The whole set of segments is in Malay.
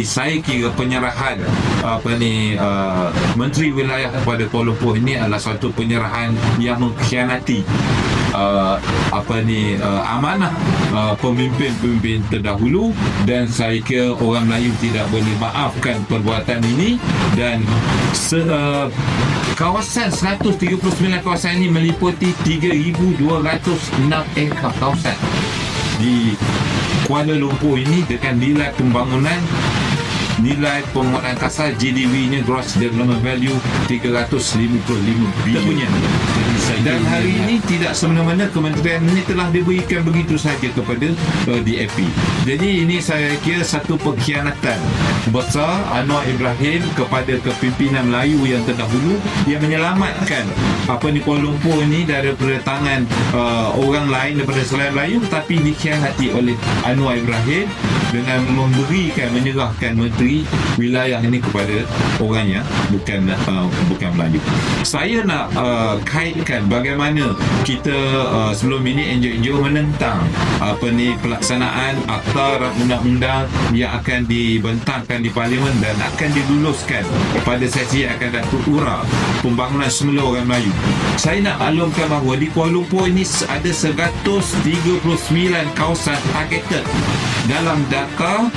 saya kira penyerahan Menteri Wilayah kepada Kuala Lumpur ini adalah satu penyerahan yang mengkhianati amanah pemimpin-pemimpin terdahulu, dan saya kira orang Melayu tidak boleh maafkan perbuatan ini. Dan kawasan 139 kawasan ini meliputi 3,206 ekar kawasan di Kuala Lumpur ini dengan nilai pembangunan kasar GDP-nya, Gross Development Value, 355 bilion. Dan hari ini tidak semena-mena kementerian ini telah diberikan begitu saja kepada DAP. Jadi ini saya kira satu pengkhianatan besar Anwar Ibrahim kepada kepimpinan Melayu yang terdahulu, yang menyelamatkan Kuala Lumpur ini daripada tangan orang lain daripada selain Melayu, tapi dikhianati oleh Anwar Ibrahim dengan menyerahkan menteri wilayah ini kepada orang yang bukan Melayu. Saya nak kaitkan bagaimana kita sebelum ini NGO menentang pelaksanaan akta undang-undang yang akan dibentangkan di Parlimen dan akan diluluskan pada sesi yang akan datang, urang pembangunan semula orang Melayu. Saya nak maklumkan bahawa di Kuala Lumpur ini ada 139 kawasan targeted dalam data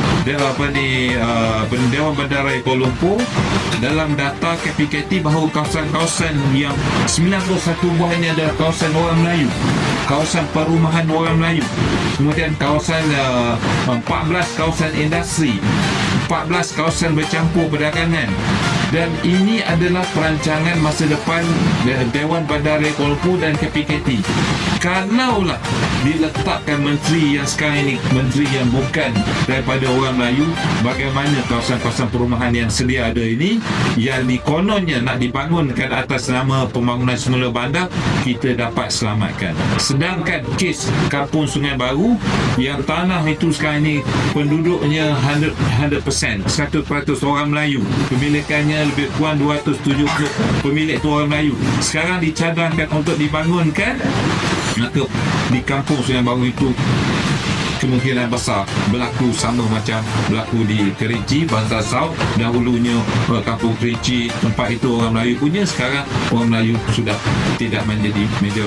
Dewan Bandaraya Kuala Lumpur. Dalam data KPKT bahawa kawasan-kawasan yang 91 buahnya adalah kawasan orang Melayu, kawasan perumahan orang Melayu, kemudian kawasan 14 kawasan industri, 14 kawasan bercampur perdagangan. Dan ini adalah perancangan masa depan Dewan Bandaraya Kuala Lumpur dan KPKT. Kalaulah diletakkan menteri yang sekarang ini, menteri yang bukan daripada orang Melayu, bagaimana kawasan-kawasan perumahan yang sedia ada ini, yang kononnya nak dibangunkan atas nama pembangunan semula bandar, kita dapat selamatkan. Sedangkan kes Kampung Sungai Baru, yang tanah itu sekarang ini penduduknya 100% orang Melayu, pemilikannya lebih kurang 270 pemilik itu orang Melayu, sekarang dicadangkan untuk dibangunkan, maka di Kampung Sungai Baru itu kemungkinan besar berlaku sama macam berlaku di Kerinci, Bazar South. Dahulunya Kampung Kerinci, tempat itu orang Melayu punya, sekarang orang Melayu sudah tidak menjadi major.